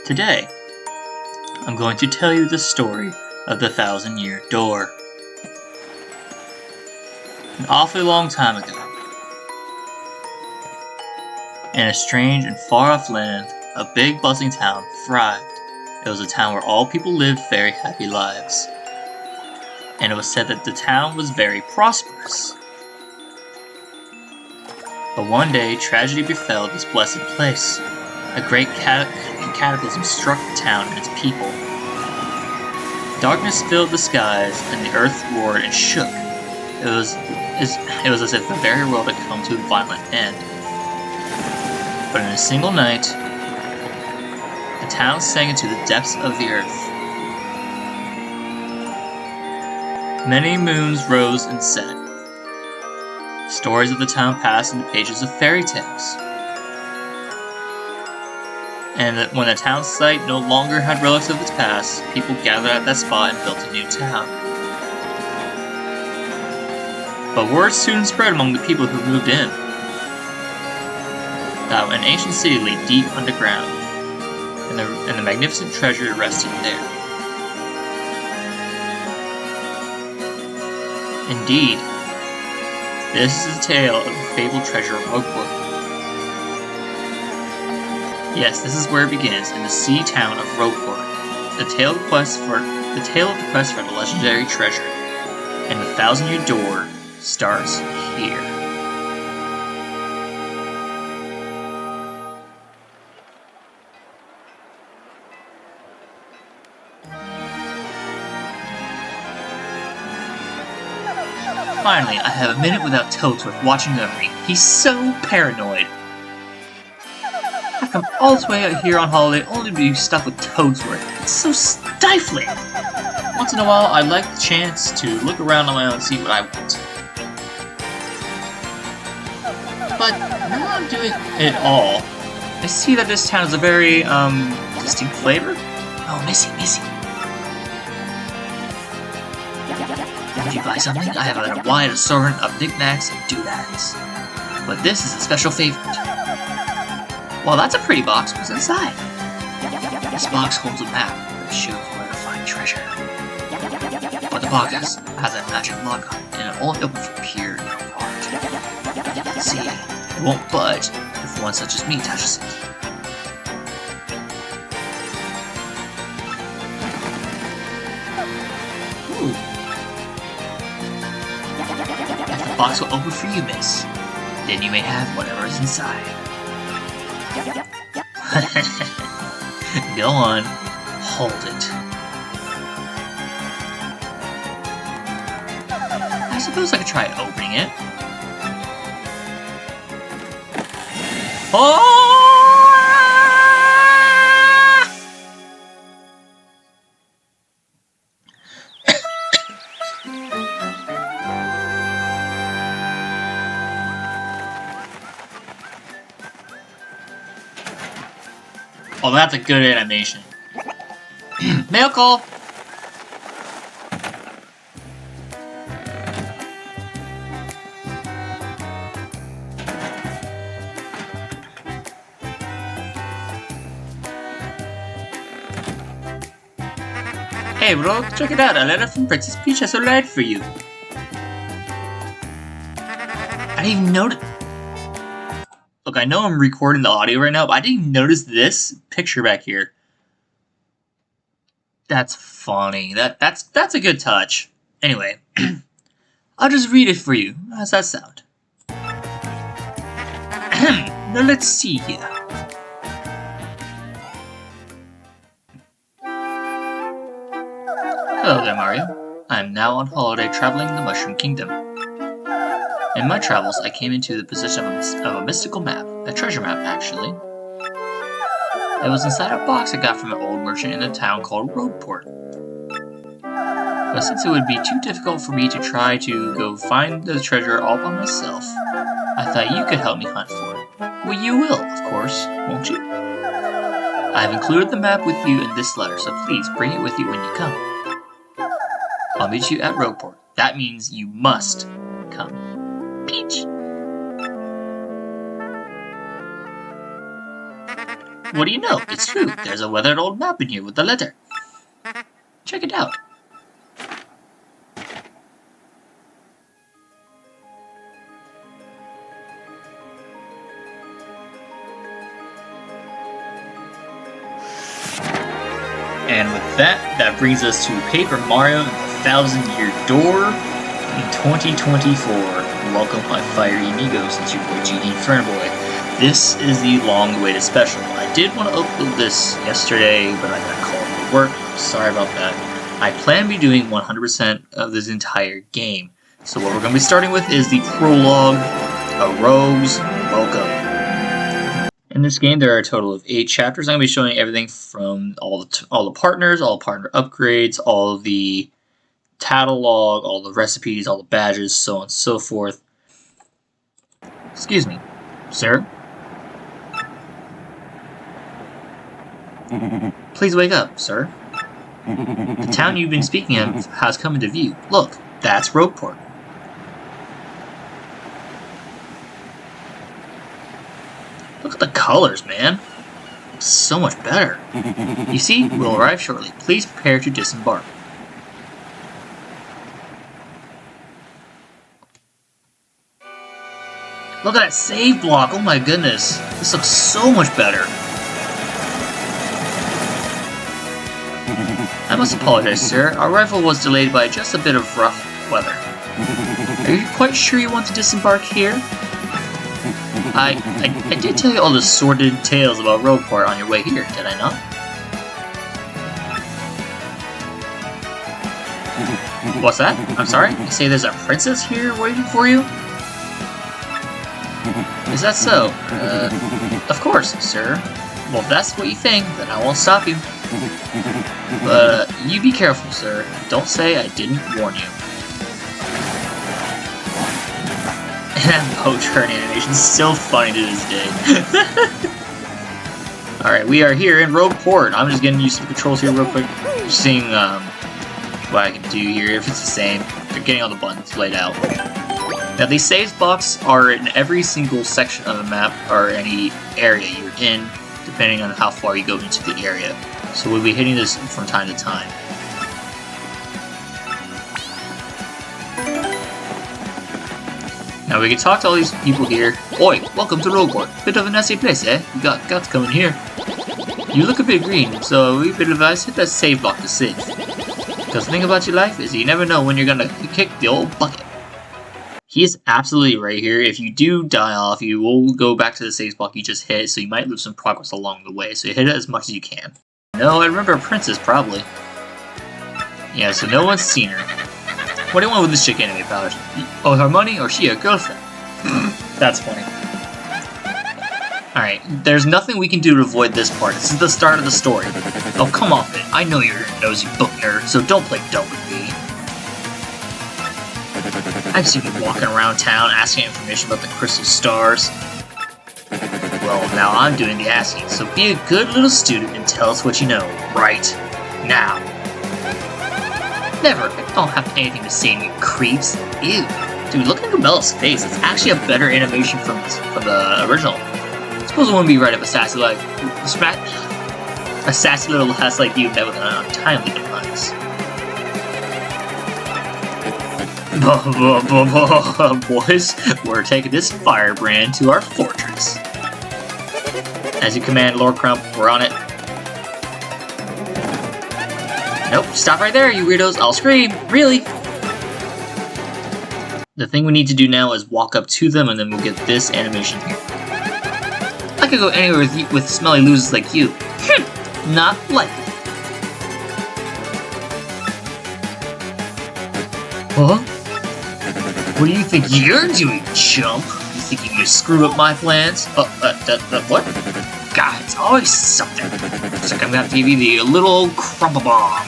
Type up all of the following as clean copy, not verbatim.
Today, I'm going to tell you the story of the 1,000-Year Door. An awfully long time ago, in a strange and far-off land, a big bustling town thrived. It was a town where all people lived very happy lives. And it was said that the town was very prosperous. But one day, tragedy befell this blessed place. A great cataclysm struck the town and its people. Darkness filled the skies, and the earth roared and shook. It was as if the very world had come to a violent end. But in a single night, the town sank into the depths of the earth. Many moons rose and set. Stories of the town passed into pages of fairy tales. And when the town site no longer had relics of its past, people gathered at that spot and built a new town. But word soon spread among the people who moved in that an ancient city lay deep underground, and the magnificent treasure rested there. Indeed, this is the tale of the fabled treasure of Rogueport. Yes, this is where it begins, in the sea town of Rogueport. The tale of the quest for the legendary treasure, and the 1,000-Year Door starts here. Finally, I have a minute without Toadsworth watching over me. He's so paranoid. I come all this way out here on holiday only to be stuck with Toadsworth. It's so stifling. Once in a while, I like the chance to look around on my own and see what I want. But now I'm doing it all, I see that this town has a very, distinct flavor. Oh, Missy. If you buy something, I have a wide assortment of knickknacks and doodads. But this is a special favorite. Well, that's a pretty box. What's inside? This box holds a map that shows where to find treasure. But the box has a magic lock on it, and it only opens from pure no heart. See, it won't budge if one such as me touches it. Ooh. The box will open for you, miss. Then you may have whatever is inside. Go on, hold it. I suppose I could try opening it. Oh! Oh, that's a good animation. Mail call! Hey, Rogue, check it out. A letter from Princess Peach has arrived for you. I didn't even notice. Look, I know I'm recording the audio right now, but I didn't even notice this picture back here. That's funny. That's a good touch. Anyway, I'll just read it for you. How's that sound? Now let's see here. Hello there, Mario. I am now on holiday traveling the Mushroom Kingdom. In my travels, I came into the possession of a mystical map, a treasure map actually. It was inside a box I got from an old merchant in a town called Rogueport. But since it would be too difficult for me to try to go find the treasure all by myself, I thought you could help me hunt for it. Well, you will, of course, won't you? I have included the map with you in this letter, so please bring it with you when you come. I'll meet you at Rogueport. That means you must come. Peach! What do you know? It's true. There's a weathered old map in here with the letter. Check it out. And with that, that brings us to Paper Mario and the 1000-Year Door in 2024. Welcome, my fiery amigos. It's your boy Genie Inferno Boy. This is the long-awaited special. I did want to upload this yesterday, but I got called to work. Sorry about that. I plan to be doing 100% of this entire game. So what we're going to be starting with is the prologue, A Rogue's Welcome. In this game, there are a total of 8 chapters. I'm going to be showing everything from all the partners, all the partner upgrades, all of the catalog, all the recipes, all the badges, so on and so forth. Excuse me, sir? Please wake up, sir. The town you've been speaking of has come into view. Look, that's Rogueport. Look at the colors, man. It's so much better. You see, we'll arrive shortly. Please prepare to disembark. Look at that save block. Oh my goodness. This looks so much better. I must apologize, sir. Our arrival was delayed by just a bit of rough weather. Are you quite sure you want to disembark here? I did tell you all the sordid tales about Rogueport on your way here, did I not? What's that? I'm sorry? You say there's a princess here waiting for you? Is that so? Of course, sir. Well, if that's what you think, then I won't stop you. But you be careful, sir. Don't say I didn't warn you. And that boat turn animation is still funny to this day. Alright, we are here in Rogueport. I'm just getting used to the controls here real quick. Just seeing what I can do here, if it's the same. They're getting all the buttons laid out. Now, these saves blocks are in every single section of the map, or any area you're in, depending on how far you go into the area. So we'll be hitting this from time to time. Now we can talk to all these people here. Oi, welcome to Rogueport. Bit of a nasty place, eh? You got to come in here. You look a bit green, so we bit advise hit that save block to save. Because the thing about your life is you never know when you're gonna kick the old bucket. He is absolutely right here. If you do die off, you will go back to the save block you just hit, so you might lose some progress along the way. So you hit it as much as you can. No, I remember a princess, probably. Yeah, so no one's seen her. What do you want with this chick anyway, pal? Oh, her money, or she your girlfriend? That's funny. Alright, there's nothing we can do to avoid this part. This is the start of the story. Oh, come off it. I know you're a nosy book nerd, so don't play dumb with me. I've seen you walking around town asking information about the crystal stars. Well, now I'm doing the asking, so be a good little student and tell us what you know, right now. Never. I don't have anything to say to you creeps. Ew. Dude, look at Gabella's face. It's actually a better animation from the original. I suppose it wouldn't be right if a sassy little lass like you met with an untimely demise. Boys, we're taking this firebrand to our fortress. As you command, Lord Crump, we're on it. Nope, stop right there, you weirdos. I'll scream. Really? The thing we need to do now is walk up to them, and then we'll get this animation here. I could go anywhere with smelly losers like you. Not likely. Huh? What do you think you're doing, chump? You think you can screw up my plans? What? God, it's always something. Looks like I'm gonna have to give you the little crumple bomb.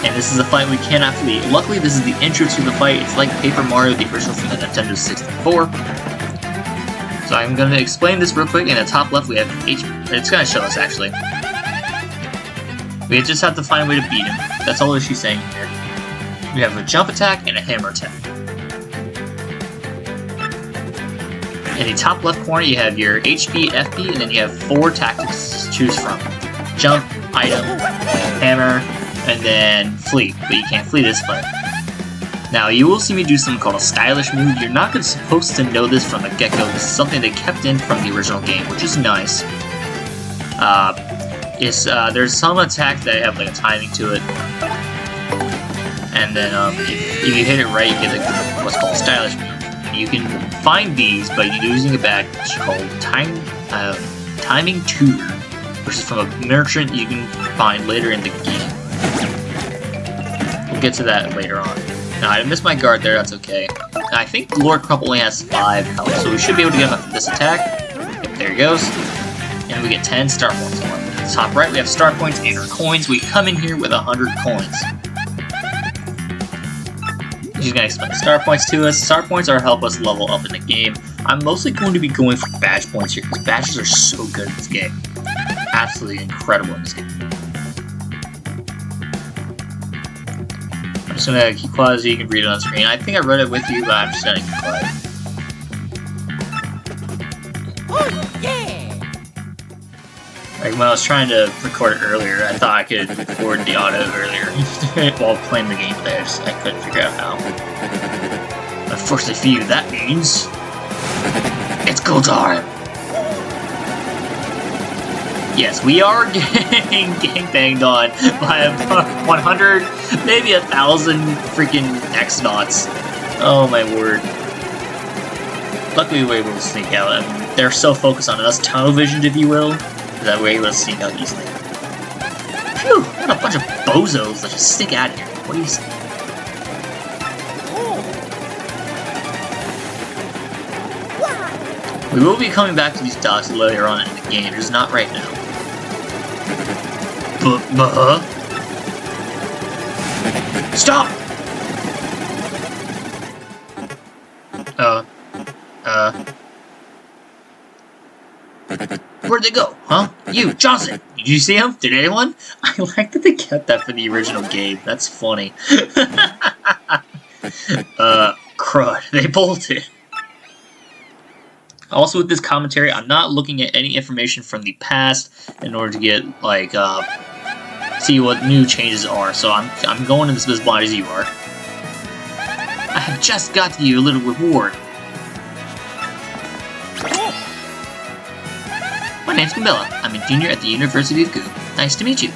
And this is a fight we cannot flee. Luckily, this is the intro to the fight. It's like Paper Mario, the original from the Nintendo 64. So I'm going to explain this real quick. In the top left, we have it's going to show us, actually. We just have to find a way to beat him. That's all she's saying here. We have a jump attack and a hammer attack. In the top left corner, you have your HP, FP, and then you have 4 tactics to choose from. Jump, item, hammer, and then flee. But you can't flee this way. Now, you will see me do something called a stylish move. You're not supposed to know this from the get-go. This is something they kept in from the original game, which is nice. There's some attacks that have like a timing to it. And then if you hit it right, you get what's called a stylish move. You can find these by using a badge called Timing Tutor, which is from a merchant you can find later in the game. We'll get to that later on. Now, I missed my guard there, that's okay. I think Lord Crump only has 5 health, so we should be able to get enough of this attack. Yep, there he goes. And we get 10 star points. At the top right, we have star points and our coins. We come in here with 100 coins. She's going to explain star points to us. Star points are help us level up in the game. I'm mostly going to be going for badge points here, because badges are so good in this game. Absolutely incredible in this game. I'm just going to keep quiet so you can read it on screen. I think I read it with you, but I'm just going to keep quiet. Oh, yeah! Like when I was trying to record it earlier, I thought I could record the audio earlier while playing the gameplay. I couldn't figure out how. Unfortunately for you, that means it's go time. Yes, we are getting gangbanged on by 100, maybe 1,000 freaking X-Nauts. Oh my word. Luckily we were able to sneak out. I mean, they're so focused on us, tunnel visioned if you will, that we're able to sneak out easily. Phew, what a bunch of bozos. Let's just sneak out of here. What do you say? We will be coming back to these docks later on in the game, just not right now. Stop! Where'd they go, huh? You, Johnson! Did you see him? Did anyone? I like that they kept that for the original game. That's funny. Crud. They bolted. Also, with this commentary, I'm not looking at any information from the past in order to get, like, see what new changes are. So I'm going in this as blind as you are. I have just got you a little reward. My name's Camilla. I'm a junior at the University of Goo. Nice to meet you.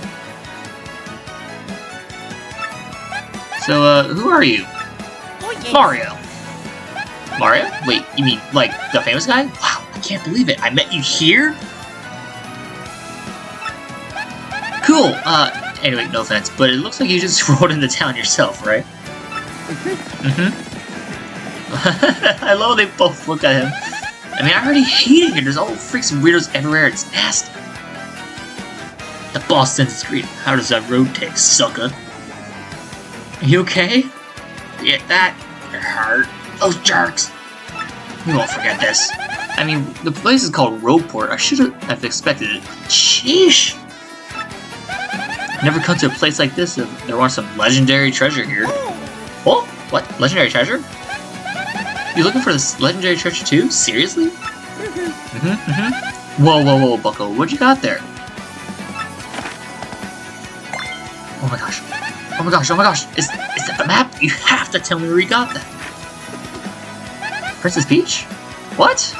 So, who are you? Oh, yeah. Mario. Mario? Wait, you mean, like, the famous guy? Wow, I can't believe it. I met you here? Cool, anyway, no offense, but it looks like you just rode into town yourself, right? I love how they both look at him. I mean, I already hate it here. There's all freaks and weirdos everywhere. It's nasty. The boss sends his greeting. How does that road taste, sucker? Are you okay? Get that? Your heart. Those jerks. We won't forget this. I mean, the place is called Roadport. I should have expected it. Sheesh. Never come to a place like this if there weren't some legendary treasure here. Oh, what? Legendary treasure? You looking for this legendary treasure too? Seriously? Whoa, bucko. What you got there? Oh my gosh. Is that the map? You have to tell me where you got that. Princess Peach? What?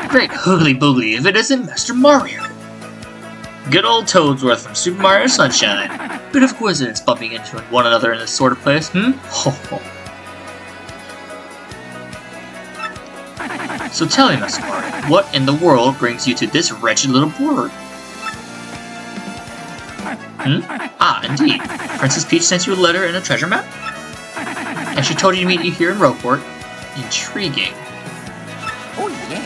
Great hoogly boogly if it isn't Master Mario. Good old Toadsworth from Super Mario Sunshine. Bit of coincidence bumping into one another in this sort of place, Ho ho. So tell me, Master Mario, what in the world brings you to this wretched little bird? Ah, indeed. Princess Peach sent you a letter and a treasure map? And she told you to meet you here in Roadport? Intriguing. Oh, yeah.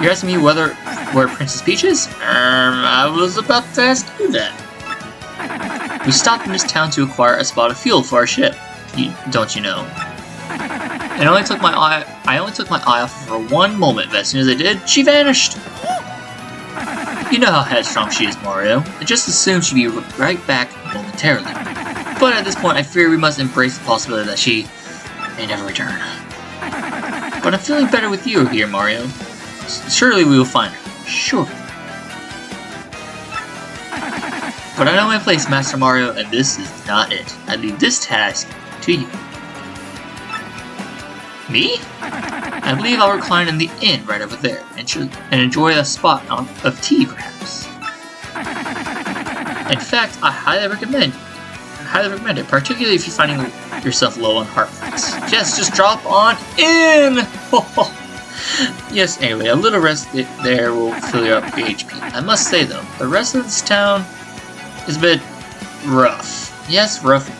You're asking me where Princess Peach is? I was about to ask you that. We stopped in this town to acquire a spot of fuel for our ship. Don't you know? I only took my eye off for one moment, but as soon as I did, she vanished. You know how headstrong she is, Mario. I just assumed she'd be right back momentarily. But at this point, I fear we must embrace the possibility that she may never return. But I'm feeling better with you here, Mario. Surely we will find her. Sure. But I know my place, Master Mario, and this is not it. I leave this task to you. Me? I believe I'll recline in the inn right over there and enjoy a spot of tea, perhaps. In fact, I highly recommend it, particularly if you're finding yourself low on heart points. Just drop on in! Yes, anyway, a little rest there will fill you up your HP. I must say though, the rest of this town is a bit rough. Yes, rough indeed.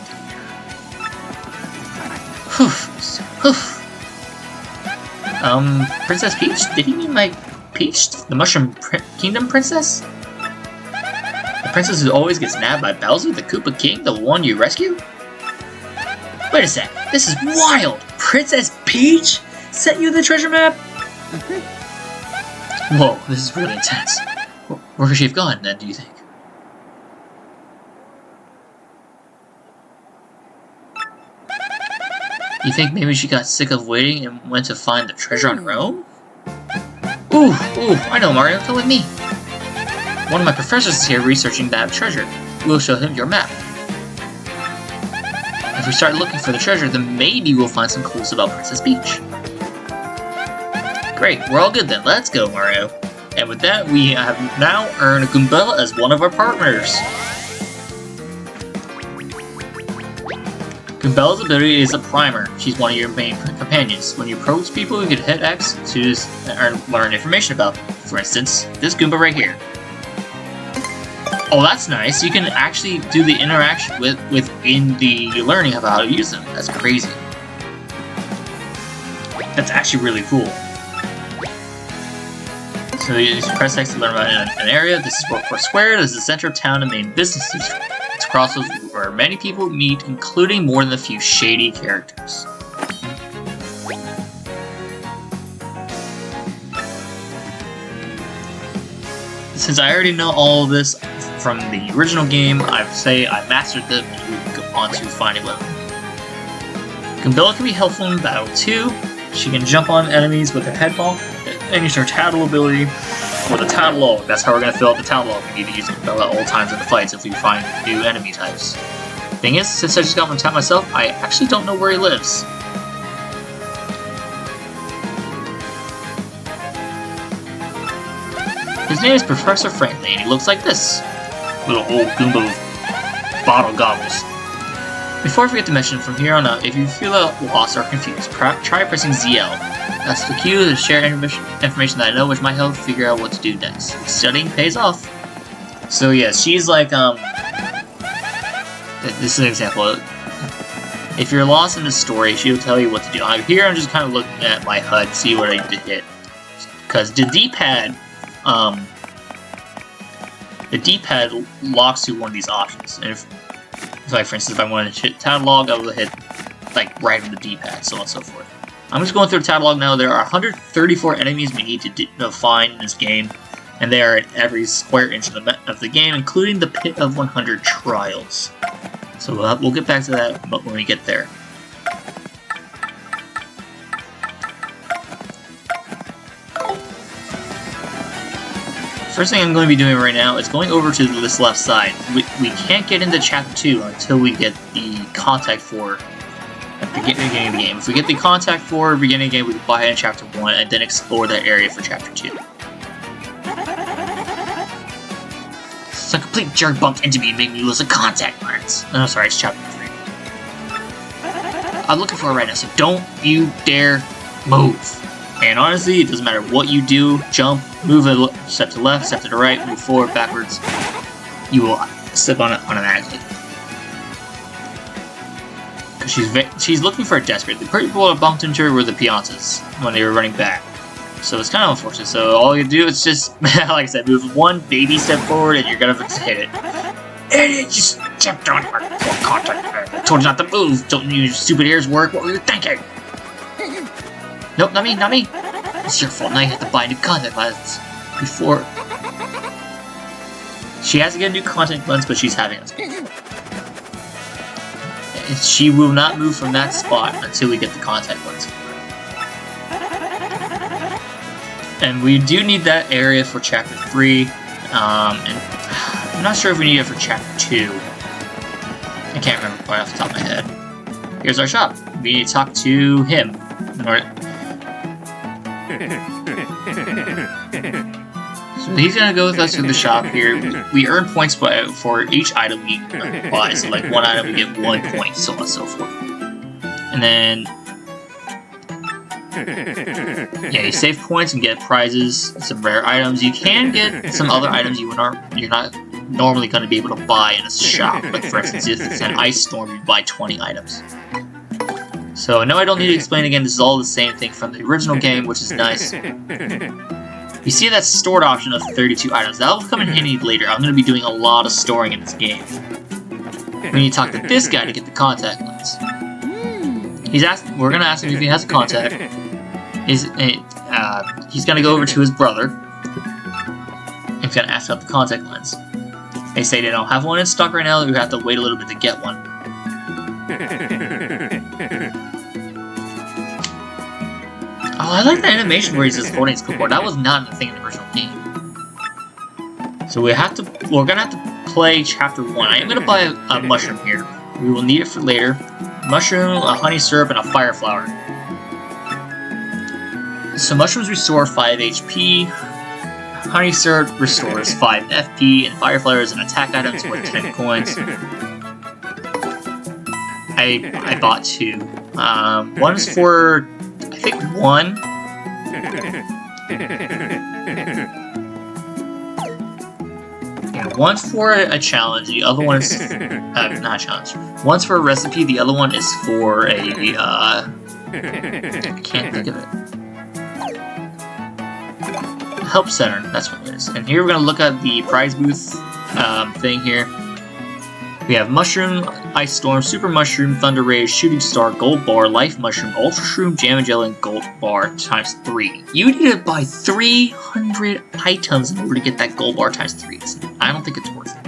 Princess Peach? Did he mean like Peach, the Mushroom Kingdom princess? The princess who always gets nabbed by Bowser, the Koopa King, the one you rescue? Wait a sec, this is wild! Princess Peach sent you the treasure map? Whoa, this is really intense. Where could she have gone then, do you think? You think maybe she got sick of waiting and went to find the treasure on her own? Ooh, I know, Mario, come with me. One of my professors is here researching that treasure. We'll show him your map. If we start looking for the treasure, then maybe we'll find some clues about Princess Peach. Great, we're all good then. Let's go, Mario. And with that, we have now earned Goombella as one of our partners. Goombella's ability is a primer. She's one of your main companions. When you approach people, you can hit X to learn information about them. For instance, this Goomba right here. Oh, that's nice. You can actually do the interaction within the learning about how to use them. That's crazy. That's actually really cool. So you just press X to learn about an area. This is Workforce Square. This is the center of town and main business district. It's a crossroads where many people meet, including more than a few shady characters. Since I already know all of this from the original game, I'd say I mastered them and we go on to finding weapon. Goombella can be helpful in battle too. She can jump on enemies with her head ball and use her tattle ability or the tattle. That's how we're going to fill out the tattle. We need to use Goombella at all times in the fights if we find new enemy types. Thing is, since I just got from town myself, I actually don't know where he lives. His name is Professor Franklin, and he looks like this. Little old Goomba with bottle goggles. Before I forget to mention, from here on out, if you feel lost or confused, try pressing ZL. That's the cue to share information that I know, which might help figure out what to do next. Studying pays off. So yeah, she's like, this is an example. If you're lost in the story, she'll tell you what to do. Here I'm just kind of looking at my HUD, see what I need to hit. Because the D-pad, locks to one of these options. And if, like for instance, if I wanted to hit catalog, I would hit like right on the D-pad, so on and so forth. I'm just going through the catalog now. There are 134 enemies we need to find in this game, and they are at every square inch of the game, including the Pit of 100 Trials. So we'll get back to that when we get there. First thing I'm going to be doing right now is going over to this left side. We can't get into Chapter 2 until we get the Contact 4 at the beginning of the game. If we get the Contact 4 at the beginning of the game, we can buy it in Chapter 1 and then explore that area for Chapter 2. Some complete jerk bumped into me and made me lose a contact lens. No, sorry, it's Chapter 3. I'm looking for it right now, so don't you dare move. And honestly, it doesn't matter what you do, jump, move a step to the left, step to the right, move forward, backwards, you will slip on it automatically. She's looking for a desperate. The people that bumped into her were the Piantas when they were running back. So it's kind of unfortunate. So all you do is just, like I said, move one baby step forward and you're gonna hit it. Idiot, just stepped on her contact. I told you not to move. Don't your stupid ears work? What were you thinking? Nope, not me, not me. It's your fault. Now you have to buy new contact lenses before. She has to get a new contact lens, but she's having us. She will not move from that spot until we get the contact lens for her. And we do need that area for Chapter 3. And I'm not sure if we need it for Chapter 2. I can't remember quite off the top of my head. Here's our shop. We need to talk to him. So he's gonna go with us to the shop here. We earn points for each item we buy. So like one item we get 1 point, so on and so forth. And then yeah, you save points and get prizes, some rare items. You can get some other items you're not normally going to be able to buy in a shop. Like for instance, if it's an ice storm, you buy 20 items. So no, I don't need to explain again. This is all the same thing from the original game, which is nice. You see that stored option of 32 items. That will come in handy later. I'm going to be doing a lot of storing in this game. We need to talk to this guy to get the contact lens. We're going to ask him if he has a contact. He's going to go over to his brother. And he's going to ask about the contact lens. They say they don't have one in stock right now. We have to wait a little bit to get one. Oh, I like the animation where he's just holding his clipboard. That was not a thing in the original game. So we're gonna have to play Chapter 1. I am gonna buy a mushroom here. We will need it for later. Mushroom, a honey syrup, and a fire flower. So mushrooms restore 5 HP. Honey syrup restores 5 FP, and fire flower is an attack item worth 10 coins. I bought 2. One's for, I think, 1. Yeah, one's for a challenge. The other one is not a challenge. One's for a recipe. The other one is for a I can't think of it. Help center, that's what it is. And here we're going to look at the prize booth thing here. We have Mushroom, Ice Storm, Super Mushroom, Thunder Rage, Shooting Star, Gold Bar, Life Mushroom, Ultra Shroom, Jam and Jelly, and Gold Bar times 3. You need to buy 300 items in order to get that Gold Bar times 3. I don't think it's worth it.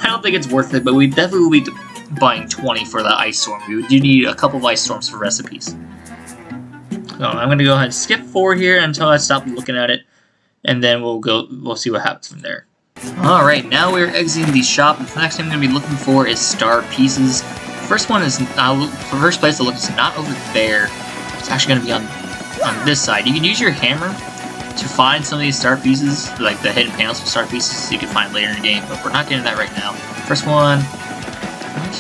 I don't think it's worth it, but we definitely will be buying 20 for the Ice Storm. We do need a couple of Ice Storms for recipes. So I'm going to go ahead and skip forward here until I stop looking at it. And then we'll see what happens from there. Alright, now we're exiting the shop. The next thing I'm going to be looking for is star pieces. First one is, the first place to look is not over there. It's actually going to be on this side. You can use your hammer to find some of these star pieces, like the hidden panels for star pieces you can find later in the game, but we're not getting that right now. First one, what?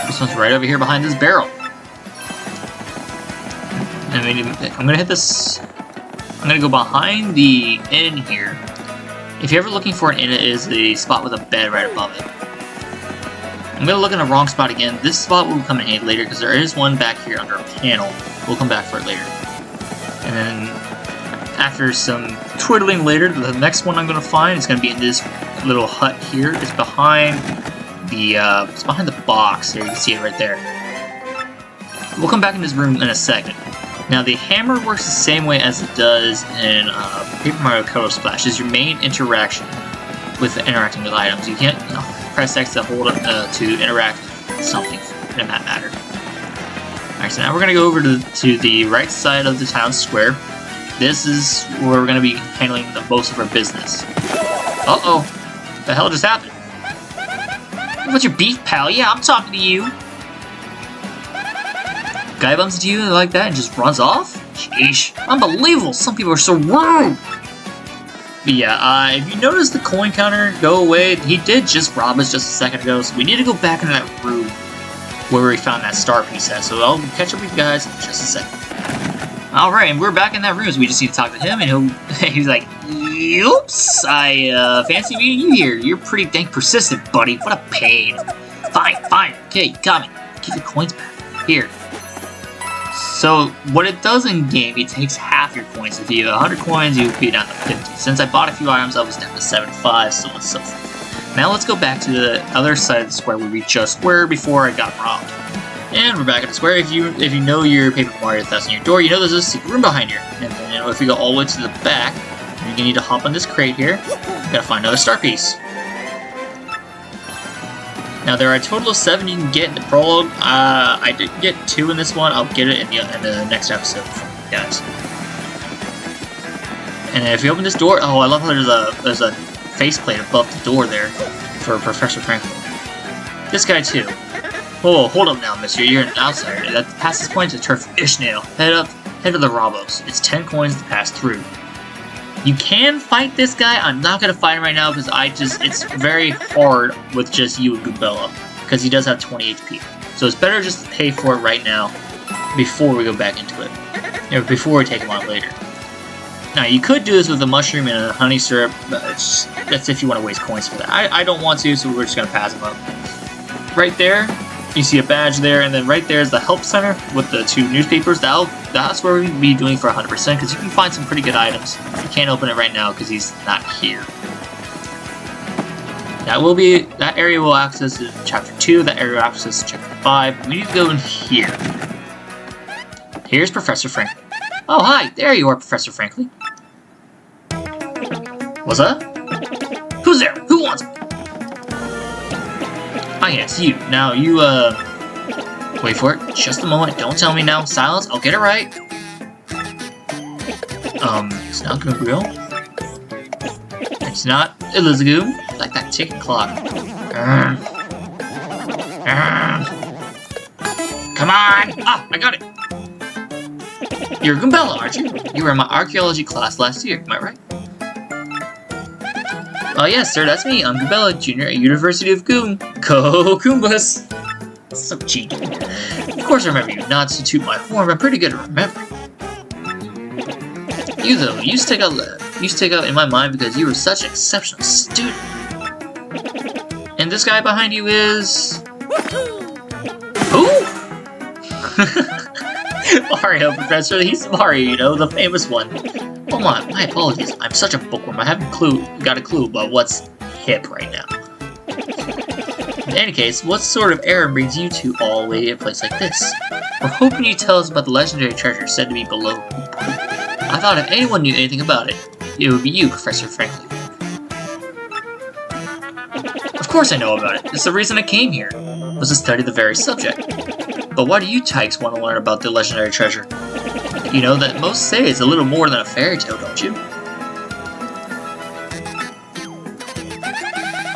This one's right over here behind this barrel. And I'm going to hit this. I'm going to go behind the inn here. If you're ever looking for an inn, it is the spot with a bed right above it. I'm going to look in the wrong spot again. This spot will come in handy later because there is one back here under a panel. We'll come back for it later. And then after some twiddling later, the next one I'm going to find is going to be in this little hut here. It's behind the box. There, you can see it right there. We'll come back in this room in a second. Now, the hammer works the same way as it does in Paper Mario Color Splash. It's your main interaction with interacting with items. You can't press X to hold it to interact with something in that matter. Alright, so now we're going to go over to the right side of the town square. This is where we're going to be handling most of our business. Uh-oh. What the hell just happened? What's your beef, pal? Yeah, I'm talking to you. Guy bumps into you like that and just runs off? Sheesh. Unbelievable! Some people are so rude! But yeah, if you notice the coin counter go away, he did just rob us just a second ago, so we need to go back into that room where we found that star piece at. So I'll catch up with you guys in just a second. Alright, and we're back in that room, so we just need to talk to him, and he's like, "Oops, I fancy meeting you here. You're pretty dang persistent, buddy. What a pain. Fine. Okay, you got me. Give your coins back. Here." So, what it does in game, it takes half your coins. If you have 100 coins, you would be down to 50. Since I bought a few items, I was down to 75, so on and so forth. Now let's go back to the other side of the square where we just were before I got robbed. And we're back at the square. If you know your Paper Mario that's in your door, you know there's a secret room behind here. And then if we go all the way to the back, you're gonna need to hop on this crate here. You gotta find another star piece. Now there are a total of 7 you can get in the prologue. I didn't get 2 in this one. I'll get it in the next episode, guys. And then if you open this door, oh, I love how there's a faceplate above the door there for Professor Franklin. This guy too. Oh, hold up now, mister. You're an outsider. That passes points to Turf Ishnail. Head to the Robos. It's 10 coins to pass through. You can fight this guy. I'm not gonna fight him right now because it's very hard with just you and Goobella because he does have 20 HP. So it's better just to pay for it right now before we go back into it. You know, before we take him on later. Now you could do this with a mushroom and a honey syrup, but that's if you want to waste coins for that. I don't want to, so we're just gonna pass him up. Right there, you see a badge there, and then right there is the help center with the 2 newspapers. That's where we'd be doing for 100% because you can find some pretty good items. You can't open it right now because he's not here. That area will access in chapter 2. That area will access in chapter 5. We need to go in here. Here's Professor Franklin. Oh, hi! There you are, Professor Franklin. What's up? Who's there? Who wants me? Ah, yes, you. Now, you, wait for it. Just a moment. Don't tell me now. Silence. I'll get it right. It's not Gabriel. It's not Elizagoo. Like that ticking clock. Come on! Ah, I got it! You're Goombella, aren't you? You were in my archaeology class last year, am I right? Oh yes, sir, that's me. I'm Goombella, junior at University of Goom. Go Goombas! So cheeky. Of course I remember you. Not to toot my horn, I'm pretty good at remembering. You though, you stick out in my mind because you were such an exceptional student. And this guy behind you is... Who? Mario, Professor. He's Mario, you know, the famous one. Oh my apologies. I'm such a bookworm. I haven't got a clue about what's hip right now. In any case, what sort of errand brings you two all the way to a place like this? We're hoping you tell us about the legendary treasure said to be below. I thought if anyone knew anything about it, it would be you, Professor Franklin. Of course I know about it. It's the reason I came here, was to study the very subject. But why do you tykes want to learn about the legendary treasure? You know that most say it's a little more than a fairy tale, don't you?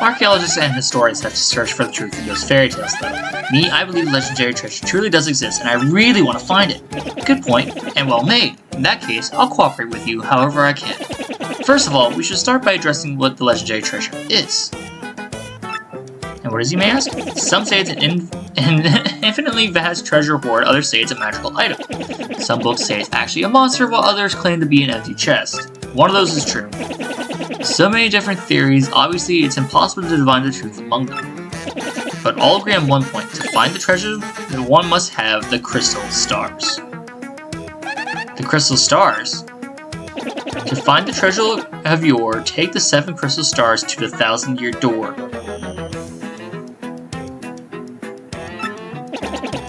Archaeologists and historians have to search for the truth in those fairy tales, though. Me, I believe legendary treasure truly does exist, and I really want to find it. Good point, and well made. In that case, I'll cooperate with you however I can. First of all, we should start by addressing what the legendary treasure is. And what is, you may ask? Some say it's an infinitely vast treasure hoard, others say it's a magical item. Some books say it's actually a monster, while others claim to be an empty chest. One of those is true. So many different theories, obviously it's impossible to divine the truth among them. But all agree on one point, to find the treasure, one must have the crystal stars. The crystal stars? To find the treasure of yore, take the 7 crystal stars to the 1,000-year door.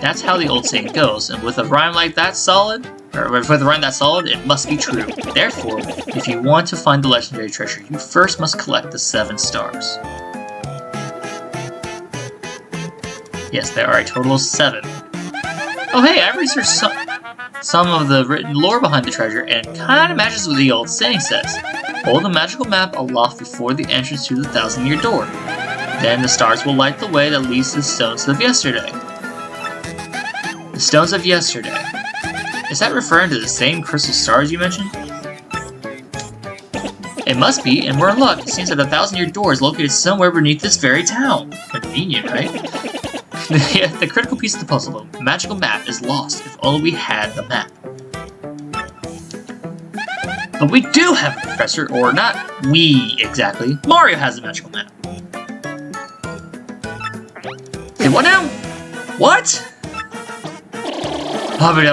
That's how the old saying goes, and with a rhyme like that solid, it must be true. Therefore, if you want to find the legendary treasure, you first must collect the 7 stars. Yes, there are a total of 7. Oh hey, I researched some of the written lore behind the treasure, and it kinda matches what the old saying says. Hold the magical map aloft before the entrance to the 1,000-year door. Then the stars will light the way that leads to the stones of yesterday. The stones of yesterday. Is that referring to the same crystal stars you mentioned? It must be, and we're in luck. It seems that the 1,000-year door is located somewhere beneath this very town. Convenient, right? The critical piece of the puzzle, though, the magical map, is lost. If only we had the map. But we do have a professor, or not we exactly. Mario has a magical map. Okay, what now? What? Really?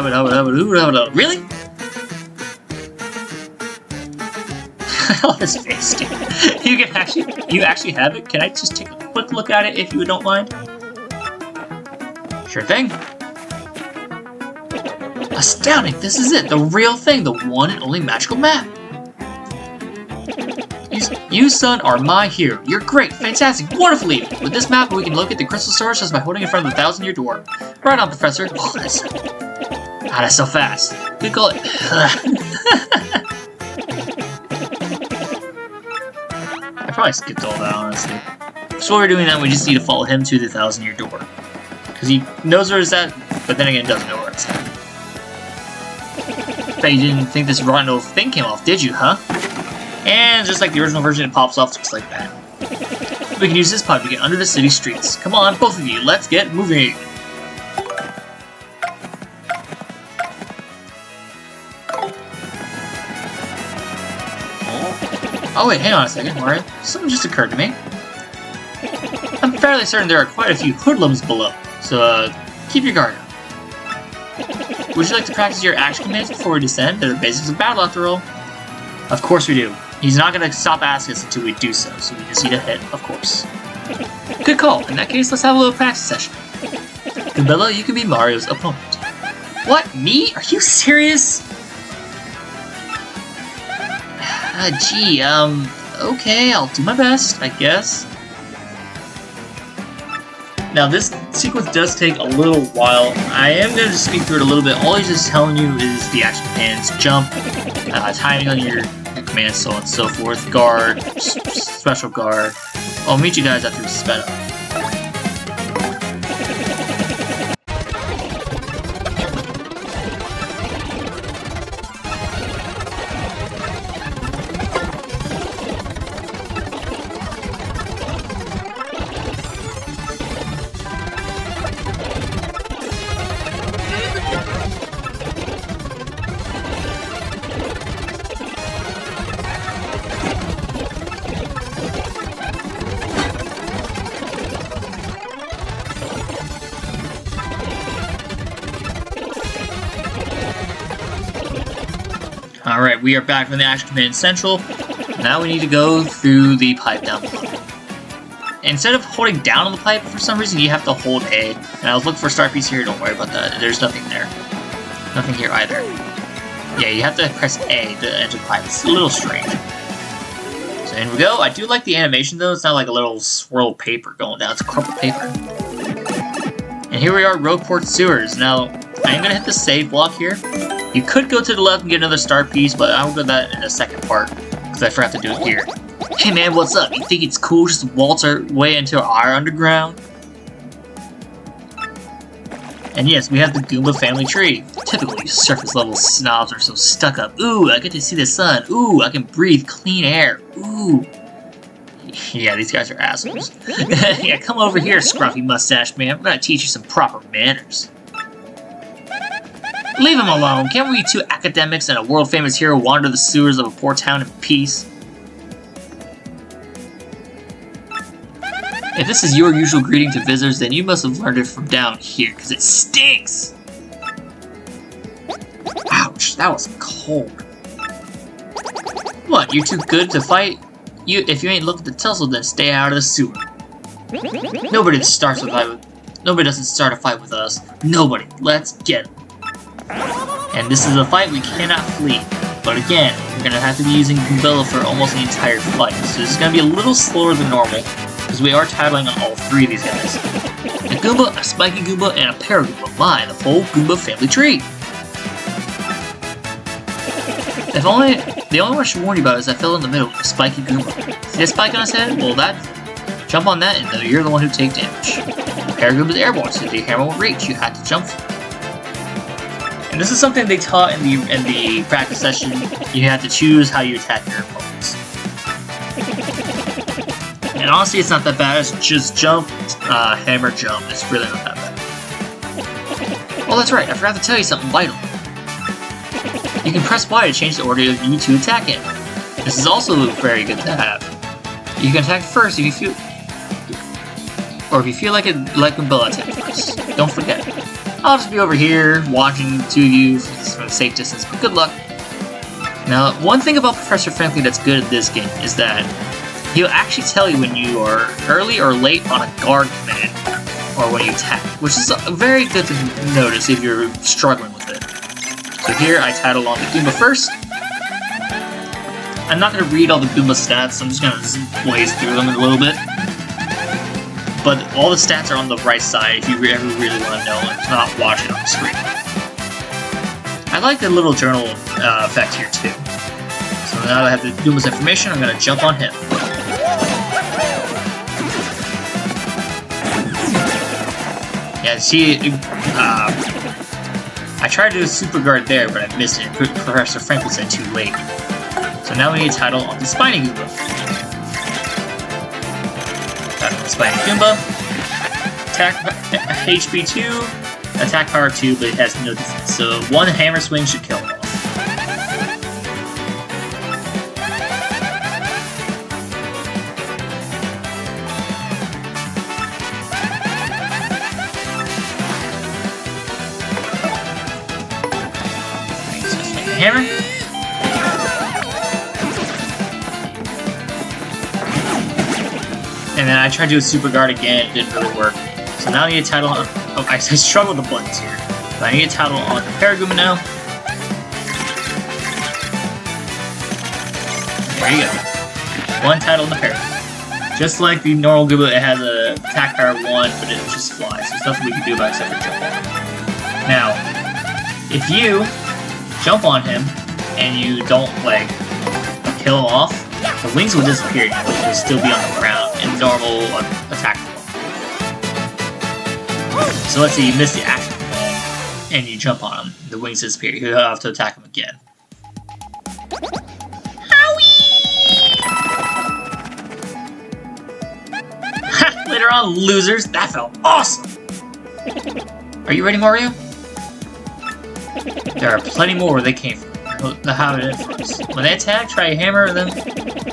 I love his face, dude. You actually have it? Can I just take a quick look at it if you don't mind? Sure thing. Astounding! This is it, the real thing, the one and only magical map. You, son, are my hero. You're great, fantastic, wonderful leader. With this map, we can locate the crystal stars just by holding it in front of the 1,000-year door. Right on, Professor. Oh, that's so fast. We call it. probably skipped all that, honestly. So while we're doing that, we just need to follow him to the 1,000-year door. Because he knows where it's at, but then again, doesn't know where it's at. Bet you didn't think this rotten old thing came off, did you, huh? And just like the original version, it pops off just like that. We can use this pipe to get under the city streets. Come on, both of you, let's get moving! Oh wait, hang on a second, Mario. Something just occurred to me. I'm fairly certain there are quite a few hoodlums below, so keep your guard up. Would you like to practice your action commands before we descend? They're the basics of battle after all. Of course we do. He's not going to stop asking us until we do so we just need to hit, of course. Good call. In that case, let's have a little practice session. Goombella, you can be Mario's opponent. What? Me? Are you serious? Gee, okay, I'll do my best, I guess. Now, this sequence does take a little while. I am going to speed through it a little bit. All he's just telling you is the action commands, jump, timing on your commands, so on and so forth, guard, special guard. I'll meet you guys after we sped up. Alright, we are back from the Action Command Central. Now we need to go through the pipe down below. Instead of holding down on the pipe, for some reason you have to hold A. And I was looking for a start piece here, don't worry about that. There's nothing there. Nothing here either. Yeah, you have to press A to enter the pipe. It's a little strange. So in we go. I do like the animation though. It's not like a little swirl of paper going down. It's crumpled paper. And here we are, Roadport Sewers. Now, I am going to hit the save block here. You could go to the left and get another star piece, but I'll do that in the second part, because I forgot to do it here. Hey man, what's up? You think it's cool just to waltz our way into our underground? And yes, we have the Goomba family tree. Typically, surface level snobs are so stuck up. Ooh, I get to see the sun. Ooh, I can breathe clean air. Ooh. Yeah, these guys are assholes. Yeah, come over here, scruffy mustache man. I'm gonna teach you some proper manners. Leave him alone. Can't we two academics and a world-famous hero wander the sewers of a poor town in peace? If this is your usual greeting to visitors, then you must have learned it from down here, because it stinks! Ouch, that was cold. What, you're too good to fight? If you ain't looking to tussle, then stay out of the sewer. Nobody doesn't start a fight with us. Nobody. Let's get him. And this is a fight we cannot flee. But again, we're going to have to be using Goombella for almost the entire fight. So this is going to be a little slower than normal, because we are tattling on all three of these guys. A Goomba, a Spiky Goomba, and a Paragoomba. My, the whole Goomba family tree! The only one I should warn you about is I fell in the middle with a Spiky Goomba. See that spike on his head? Well, jump on that and you're the one who takes damage. Paragoomba's airborne, so the hammer won't reach. You have to jump for it. And this is something they taught in the practice session. You have to choose how you attack your opponents. And honestly, it's not that bad. It's just jump, hammer, jump. It's really not that bad. Oh, that's right. I forgot to tell you something vital. You can press Y to change the order of you to attack him. This is also very good to have. You can attack first if you feel, or if you feel like Goombella attack first. Don't forget. I'll just be over here watching the two of you from a safe distance, but good luck. Now, one thing about Professor Franklin that's good at this game is that he'll actually tell you when you are early or late on a guard command, or when you attack, which is very good to notice if you're struggling with it. So here, I tattle on the Goomba first. I'm not going to read all the Goomba stats, I'm just going to blaze through them in a little bit. But all the stats are on the right side if you ever really want to know and not watch it on the screen. I like the little journal effect here too. So now that I have the Goomba's information, I'm going to jump on him. Yeah, see, I tried to do a super guard there, but I missed it. Professor Franklin said too late. So now we need a title on the Spiny Goomba. Title on the Spiny Goomba. Attack HP 2, attack power 2, but it has no defense. So one hammer swing should kill him off. Hammer. And then I tried to do a super guard again, it didn't really work. So now I need a title on... Oh, I struggle with the buttons here. But I need a title on the Paragoomba now. There you go. One title on the Paragoomba. Just like the normal Goomba, it has a attack power 1, but it just flies. There's nothing we can do about it except for jump on it. Now, if you jump on him, and you don't, like, kill him off, the wings will disappear and he'll still be on the ground in normal attack form. So let's say you miss the action and you jump on him, the wings disappear, you'll have to attack him again. Ha! Later on, losers! That felt awesome! Are you ready, Mario? There are plenty more where they came from. How it is. When they attack, try hammer them.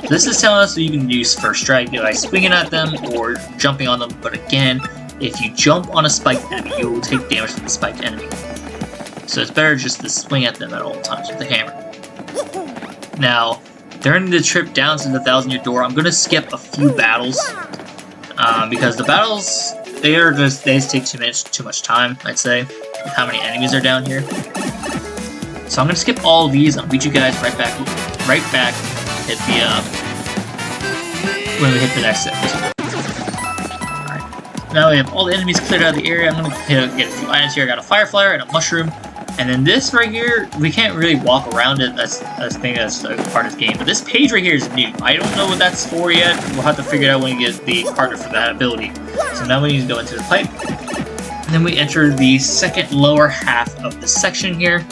This is telling us that you can use first strike by swinging at them or jumping on them. But again, if you jump on a spiked enemy, you will take damage from the spiked enemy. So it's better just to swing at them at all times with the hammer. Now, during the trip down to the 1,000-year door, I'm gonna skip a few battles because the battles they just take too much time. I'd say with how many enemies are down here. So I'm gonna skip all of these. I'll meet you guys right back. Hit the when we hit the next episode. Alright. Now we have all the enemies cleared out of the area. I'm gonna get a few items here. I got a fire flyer and a mushroom. And then this right here, we can't really walk around it. That's a part of this game. But this page right here is new. I don't know what that's for yet. We'll have to figure it out when we get the partner for that ability. So now we need to go into the pipe. And then we enter the second lower half of the section here.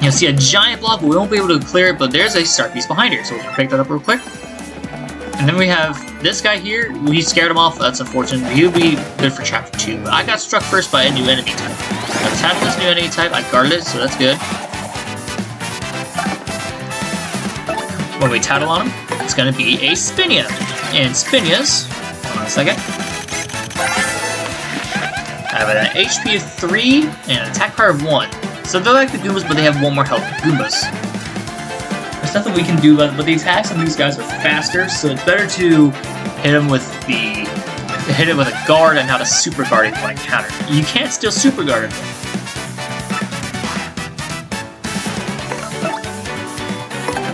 You'll see a giant block, but we won't be able to clear it, but there's a star piece behind here, so we're gonna pick that up real quick. And then we have this guy here. We scared him off, that's unfortunate. He'll be good for chapter 2, but I got struck first by a new enemy type. I tackled this new enemy type, I guarded it, so that's good. When we tattle on him, it's gonna be a Spinia. And Spinias, hold on a second. I have an HP of 3 and an attack power of 1. So they're like the Goombas, but they have 1 more health than Goombas. There's nothing we can do about it, but the attacks on these guys are faster, so it's better to hit them with a guard and not a super guard if you want to counter. You can't still super guard them.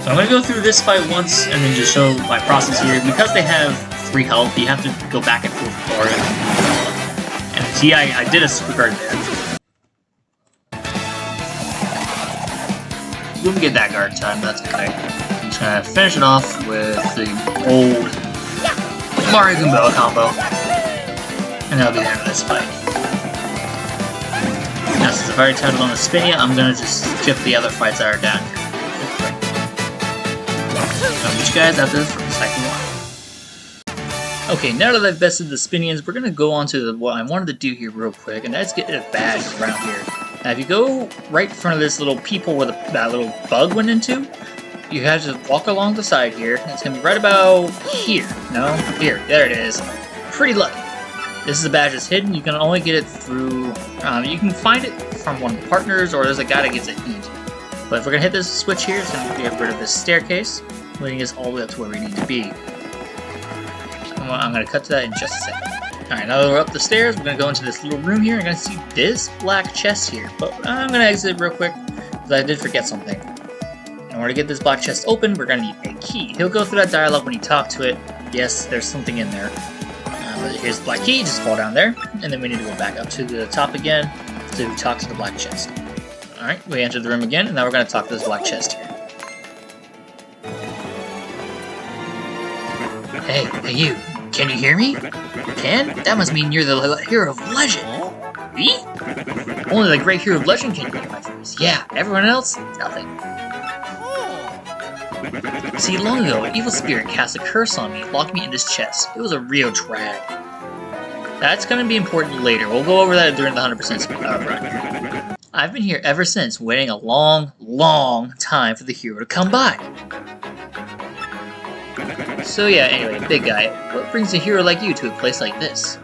So I'm gonna go through this fight once and then just show my process here. Because they have 3 health, you have to go back and forth guard. And see, I did a super guard there. We can get that guard time, that's okay. I'm just gonna finish it off with the old Mario Goomba combo. And that'll be the end of this fight. Now, since I've already titled on the Spinia, I'm gonna just skip the other fights that are down here. I'll meet you guys after this for the second one. Okay, now that I've bested the Spinians, we're gonna go on to what I wanted to do here real quick, and that's get a badge around here. Now, if you go right in front of this little peephole where that little bug went into, you have to walk along the side here, and it's going to be right about here. No? Here. There it is. Pretty lucky. This is a badge that's hidden. You can only get it through... you can find it from one of the partners, or there's a guy that gets it easy. But if we're going to hit this switch here, it's going to get rid of this staircase, leading us all the way up to where we need to be. I'm going to cut to that in just a second. Alright, now that we're up the stairs, we're going to go into this little room here. I'm going to see this black chest here. But I'm going to exit real quick, because I did forget something. In order to get this black chest open, we're going to need a key. He'll go through that dialogue when you talk to it. Yes, there's something in there. But here's the black key, just fall down there. And then we need to go back up to the top again to talk to the black chest. Alright, we entered the room again, and now we're going to talk to this black chest here. Hey, you. Can you hear me? You can? That must mean you're the hero of legend. Me? Only the great hero of legend can hear my voice. Yeah, everyone else? Nothing. See, long ago, an evil spirit cast a curse on me, locked me in this chest. It was a real drag. That's gonna be important later. We'll go over that during the 100% run. I've been here ever since, waiting a long, long time for the hero to come by. So yeah, anyway, big guy, what brings a hero like you to a place like this?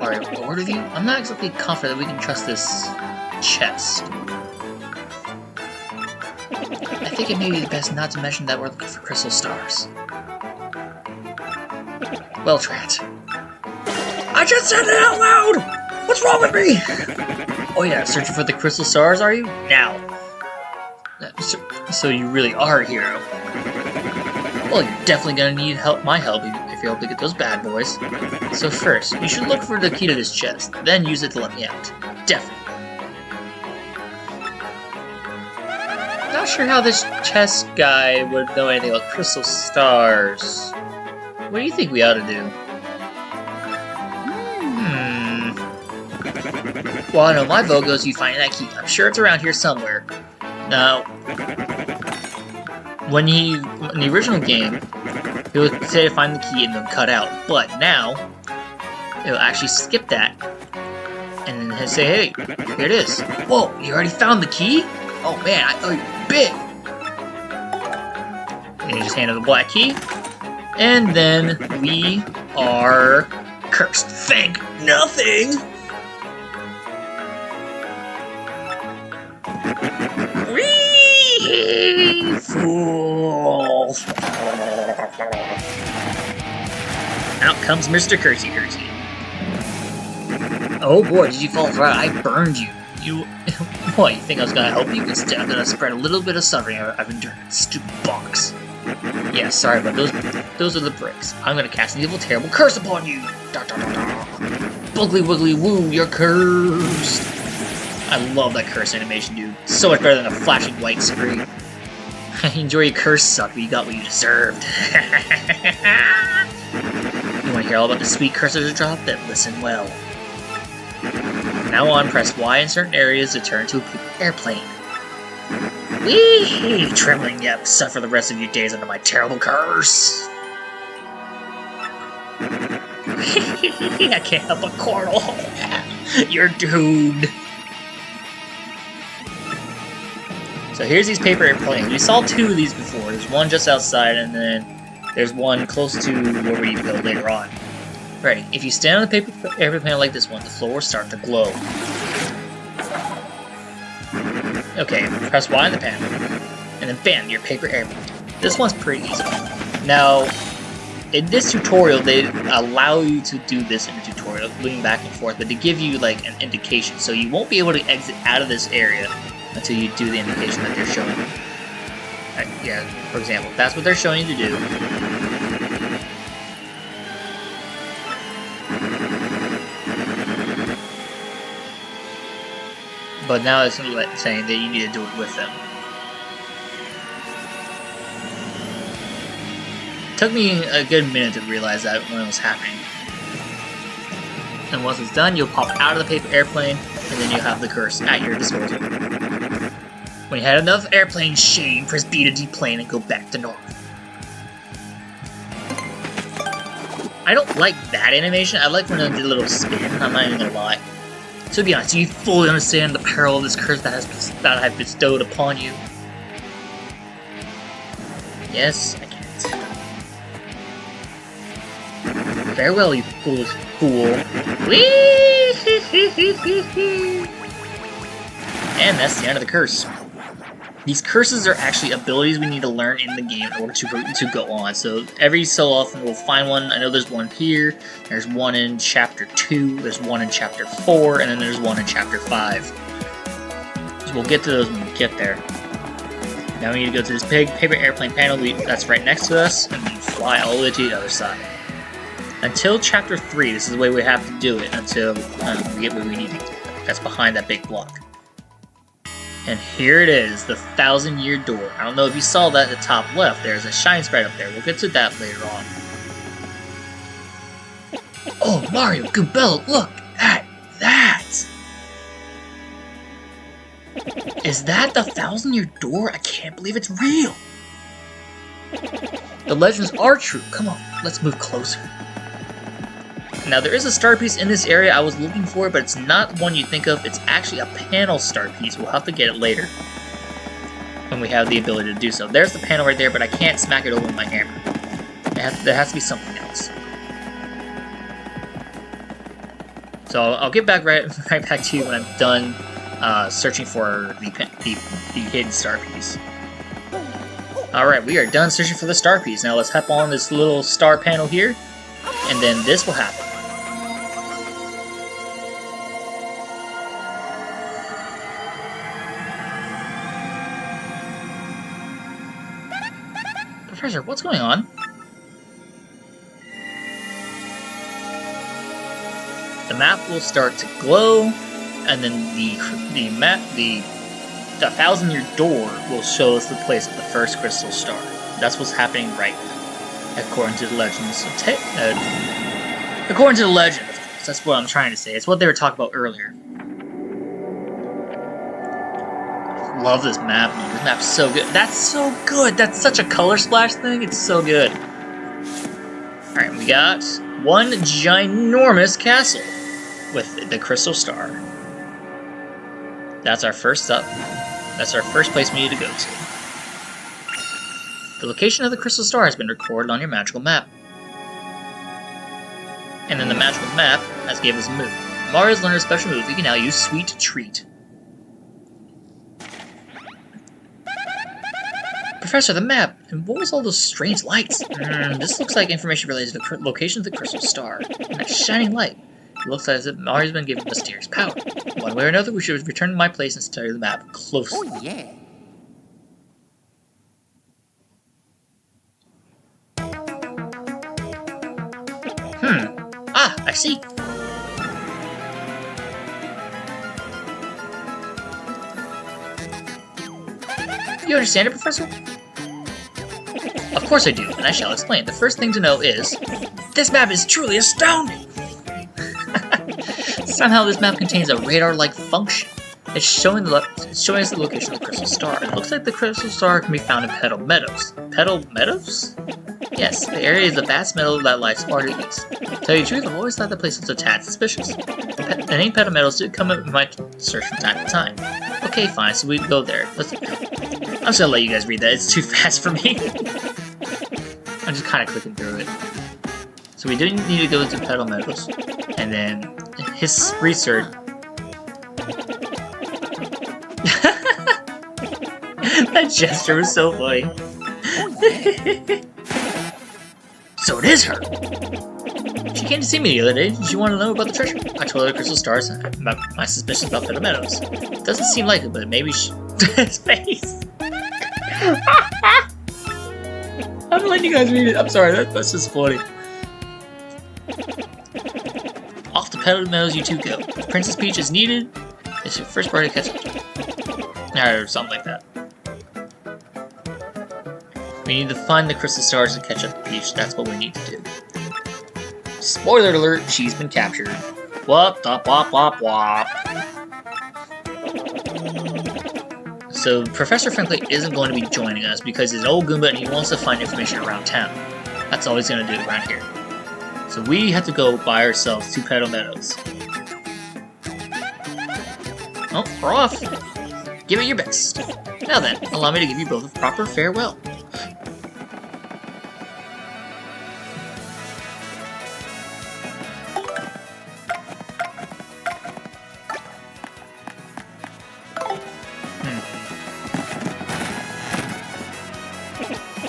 Are you bored of you? I'm not exactly confident that we can trust this chest. I think it may be best not to mention that we're looking for crystal stars. Well, Trant. I just said it out loud! What's wrong with me? Oh yeah, searching for the crystal stars, are you? Now. So you really are a hero. Well, you're definitely gonna need my help if you hope to get those bad boys. So first, you should look for the key to this chest, then use it to let me out. Definitely. Not sure how this chest guy would know anything about crystal stars. What do you think we ought to do? Well, I know my vote goes to you finding that key. I'm sure it's around here somewhere. Now, in the original game, it would say to find the key and then cut out. But now, it'll actually skip that and then say, hey, here it is. Whoa, you already found the key? Oh man, I thought you were big. And you just hand her the black key. And then we are cursed. Thank nothing! Wee! Fool! Out comes Mr. Cursey Cursey. Oh boy, did you fall flat? I burned you. What, you think I was gonna help you? Instead, I'm gonna spread a little bit of suffering I've endured in this stupid box. Yeah, sorry, but those are the bricks. I'm gonna cast an evil, terrible curse upon you! Da, da, da, da. Buggly wiggly woo, you're cursed! I love that curse animation, dude. So much better than a flashing white screen. Enjoy your curse, suck, but you got what you deserved. You wanna hear all about the sweet curses to drop? Then listen well. From now on, press Y in certain areas to turn to a paper airplane. Wee! Trembling, yep, suffer the rest of your days under my terrible curse. I can't help but chortle. You're doomed. So here's these paper airplanes. We saw two of these before. There's one just outside, and then there's one close to where we need to go later on. Ready. If you stand on the paper airplane like this one, the floor will start to glow. Okay, press Y on the panel, and then bam, your paper airplane. This one's pretty easy. Now, in this tutorial, they allow you to do this in the tutorial, moving back and forth, but to give you like an indication, so you won't be able to exit out of this area until you do the indication that they're showing you. Yeah, for example, that's what they're showing you to do. But now it's saying that you need to do it with them. It took me a good minute to realize that when it was happening. And once it's done, you'll pop out of the paper airplane, and then you'll have the curse at your disposal. When you had enough airplane shame, press B to deplane and go back to normal. I don't like that animation. I like when it did a little spin, I'm not even gonna lie. To be honest, do you fully understand the peril of this curse that I've bestowed upon you? Yes, I can't. Farewell, you foolish fool. Whee! And that's the end of the curse. These curses are actually abilities we need to learn in the game in order to go on. So every so often we'll find one. I know there's one here, there's one in Chapter 2, there's one in Chapter 4, and then there's one in Chapter 5. So we'll get to those when we get there. Now we need to go to this big paper airplane panel that's right next to us, and we fly all the way to the other side. Until Chapter 3, this is the way we have to do it until we get where we need to get. That's behind that big block. And here it is, the 1,000-year door. I don't know if you saw that at the top left. There's a shine sprite up there. We'll get to that later on. Oh, Mario, Goombella, look at that! Is that the 1,000-year door? I can't believe it's real! The legends are true. Come on, let's move closer. Now, there is a star piece in this area I was looking for, but it's not one you think of. It's actually a panel star piece. We'll have to get it later when we have the ability to do so. There's the panel right there, but I can't smack it over with my hammer. There has to be something else. So I'll get back right back to you when I'm done searching for the hidden star piece. Alright, we are done searching for the star piece. Now let's hop on this little star panel here, and then this will happen. Professor, what's going on? The map will start to glow, and then the 1,000-year door will show us the place of the first crystal star. That's what's happening right now, according to the legends. According to the legend, that's what I'm trying to say. It's what they were talking about earlier. Love this map, man. This map's so good. That's so good. That's such a color splash thing. It's so good. Alright, we got one ginormous castle with the crystal star. That's our first stop. That's our first place we need to go to. The location of the crystal star has been recorded on your magical map. And then the magical map has gave us a move. Mario's learned a special move. You can now use Sweet Treat. Professor, the map! And what was all those strange lights? This looks like information related to the location of the crystal star. And that shining light. It looks as if Mario's been given mysterious power. One way or another, we should return to my place and study the map closely. Oh, yeah. Ah, I see. You understand it, Professor? Of course I do, and I shall explain. The first thing to know is, this map is truly astounding! Somehow this map contains a radar-like function. It's showing us the location of the crystal star. It looks like the crystal star can be found in Petal Meadows. Petal Meadows? Yes, the area is a vast meadow that lies far to the east. To tell you the truth, I've always thought the place was a tad suspicious. The name Petal Meadows did come up in my search from time to time. Okay, fine, so we go there. I'm just gonna let you guys read that. It's too fast for me. I'm just kind of clicking through it. So we do need to go to Petal Meadows, and then his research. That gesture was so funny. So it is her. She came to see me the other day. Did she want to know about the treasure? I told her the crystal stars and about my suspicions about Petal Meadows. It doesn't seem like it, but maybe she. His face. I'm letting you guys read it. I'm sorry, that's just funny. Off to Petal Meadows you two go. If Princess Peach is needed, it's your first party to catch up. Or something like that. We need to find the crystal stars and catch up to Peach. That's what we need to do. Spoiler alert, she's been captured. Wop, wop, wop, wop, wop. So Professor Franklin isn't going to be joining us because he's an old Goomba and he wants to find information around town. That's all he's going to do around here. So we have to go by ourselves to Petal Meadows. Oh, we're off. Give it your best. Now then, allow me to give you both a proper farewell.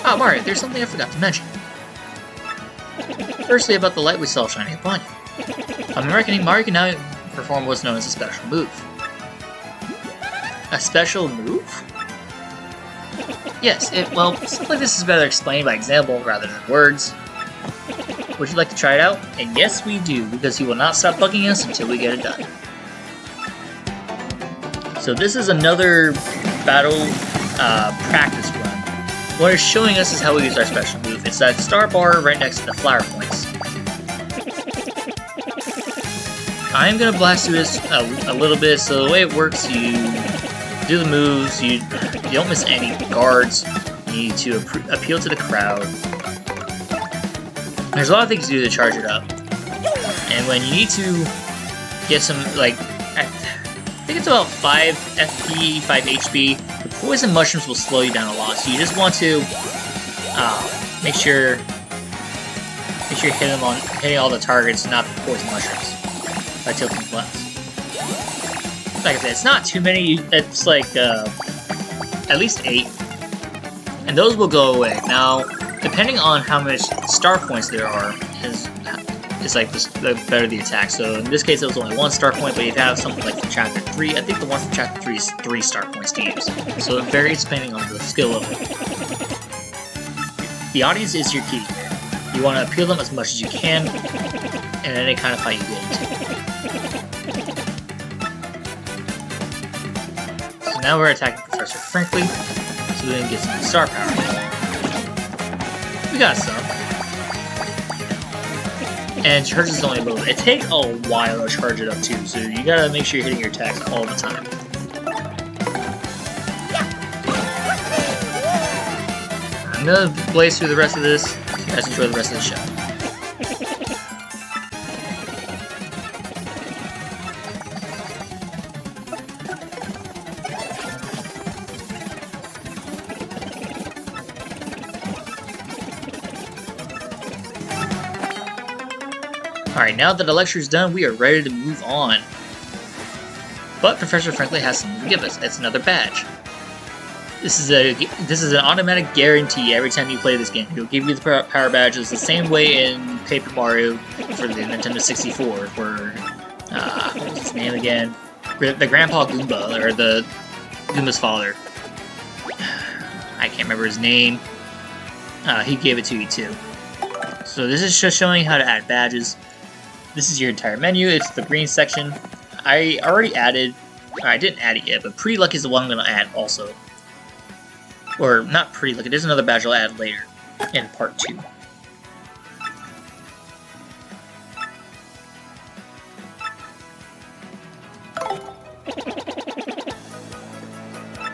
Ah, Mario, there's something I forgot to mention. Firstly, about the light we saw shining upon you. I'm reckoning Mario can now perform what's known as a special move. A special move? Yes, well, stuff like this is better explained by example rather than words. Would you like to try it out? And yes, we do, because he will not stop bugging us until we get it done. So this is another battle practice run. What it's showing us is how we use our special move. It's that star bar right next to the flower points. I'm gonna blast through this a little bit. So the way it works, you do the moves, you don't miss any guards, you need to appeal to the crowd. There's a lot of things to do to charge it up. And when you need to get some, like, I think it's about 5 FP, 5 HP, the poison mushrooms will slow you down a lot. So you just want to make sure you're hitting all the targets, not the poison mushrooms, by tilting left. Like I said, it's not too many. It's like at least 8, and those will go away. Now, depending on how much star points there are, is like the better the attack. So in this case, it was only 1 star point, but if you have something like from Chapter 3, I think the one from Chapter 3 is 3 star points to use. So it varies depending on the skill level. The audience is your key. You want to appeal them as much as you can in any kind of fight you get into. So now we're attacking Professor Frankly, so we can get some star power. We got some. And charges only a little bit. It takes a while to charge it up too, so you gotta make sure you're hitting your attacks all the time. I'm gonna blaze through the rest of this. You guys enjoy the rest of the show. Alright, now that the lecture's done, we are ready to move on. But Professor Frankly has something to give us. It's another badge. This is an automatic guarantee every time you play this game. He'll give you the power badges the same way in Paper Mario for the Nintendo 64, where what was his name again? The Grandpa Goomba, or the Goomba's father. I can't remember his name. He gave it to you too. So this is just showing how to add badges. This is your entire menu. It's the green section. I already added, I didn't add it yet, but Pretty Luck is the one I'm going to add also. Or, not Pretty Luck, there's another badge I'll add later in part 2.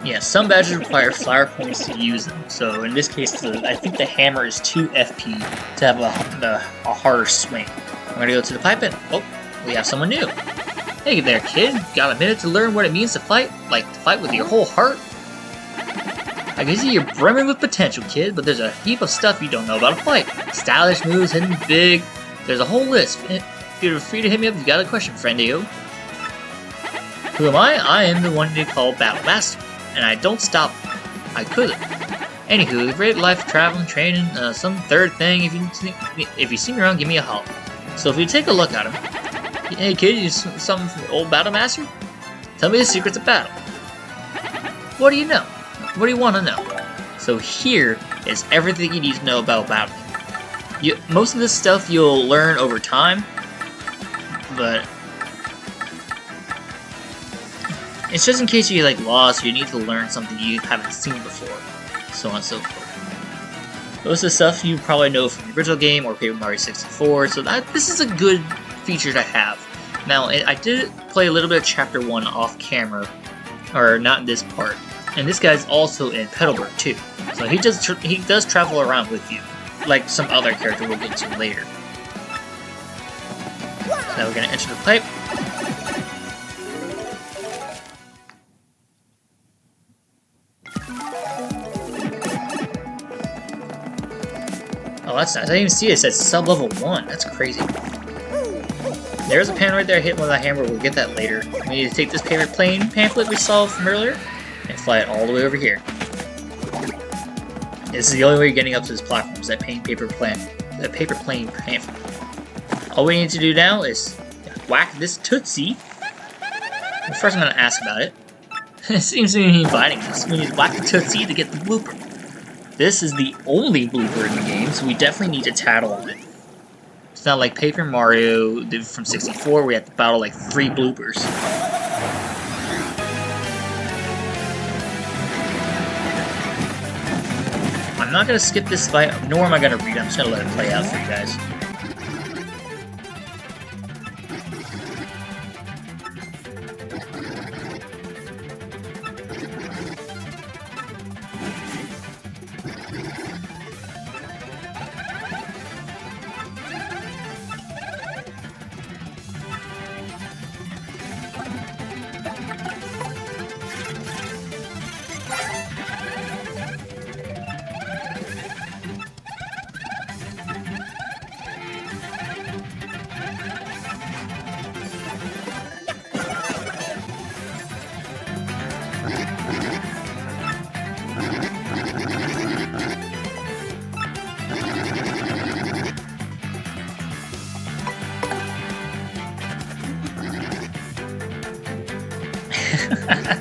Yeah, some badges require flower points to use them. So in this case, I think the hammer is 2 FP to have a harder swing. I'm gonna go to the pipe and, oh, we have someone new. Hey there, kid. Got a minute to learn what it means to fight? Like, to fight with your whole heart? I can see you're brimming with potential, kid, but there's a heap of stuff you don't know about a fight. Stylish moves, hidden big. There's a whole list. Feel free to hit me up if you got a question, friendio. Who am I? I am the one they call Battle Master, and I don't stop. I could. Anywho, great life traveling, training, some third thing. If you see me around, give me a holler. So if you take a look at him, hey kid, you something from the old Battle Master? Tell me the secrets of battle. What do you know? What do you want to know? So here is everything you need to know about battling. Most of this stuff you'll learn over time, but it's just in case you like lost or you need to learn something you haven't seen before, so on and so forth. Most of the stuff you probably know from the original game or Paper Mario 64, so this is a good feature to have. Now, I did play a little bit of Chapter 1 off camera, or not in this part, and this guy's also in Petalburg too, so he does travel around with you, like some other character we'll get to later. Now we're going to enter the pipe. Oh, that's nice. I didn't even see it. It says sub-level 1. That's crazy. There's a pan right there. Hit one with a hammer. We'll get that later. We need to take this paper plane pamphlet we saw from earlier and fly it all the way over here. This is the only way you're getting up to this platform, is that paper plane pamphlet. All we need to do now is whack this Tootsie. First I'm going to ask about it. It seems to be inviting us. We need to whack the Tootsie to get the blooper. This is the only blooper in the game, so we definitely need to tattle on it. It's not like Paper Mario from 64, where we had to battle like 3 bloopers. I'm not gonna skip this fight, nor am I gonna read it. I'm just gonna let it play out for you guys.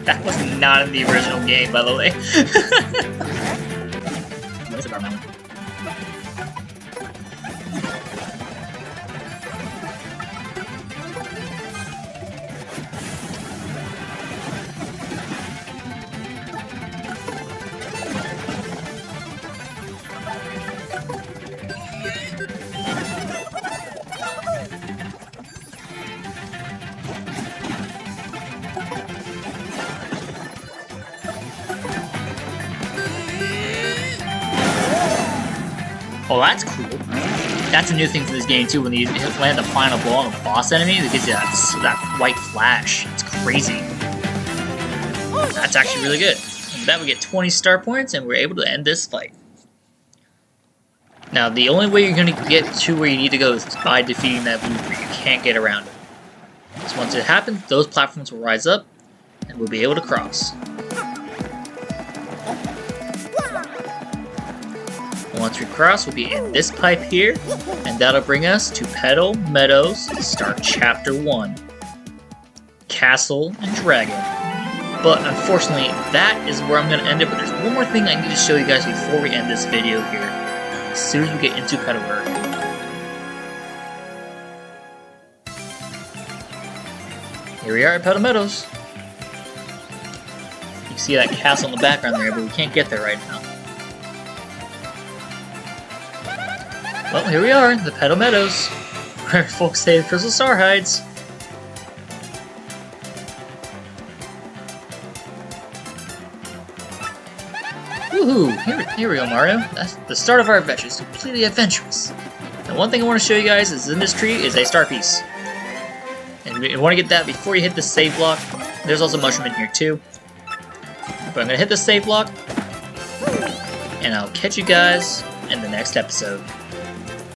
That was not in the original game, by the way. What is it, Barman? Oh, that's cool. That's a new thing for this game too, when you land the final blow on the boss enemy, it gives you that white flash. It's crazy. That's actually really good. And with that we get 20 star points and we're able to end this fight. Now the only way you're going to get to where you need to go is by defeating that blue tree. You can't get around it. So once it happens, those platforms will rise up and we'll be able to cross. Once we cross, we'll be in this pipe here, and that'll bring us to Petal Meadows to start Chapter 1, Castle and Dragon. But unfortunately, that is where I'm going to end it, but there's one more thing I need to show you guys before we end this video here, as soon as we get into Petalburg. Here we are at Petal Meadows. You can see that castle in the background there, but we can't get there right now. Well, here we are, the Petal Meadows, where folks say the Crystal Star hides. Woohoo! Here we go, Mario. That's the start of our adventure. It's completely adventurous. And one thing I want to show you guys is in this tree is a star piece. And you want to get that before you hit the save block. There's also a mushroom in here too. But I'm going to hit the save block, and I'll catch you guys in the next episode.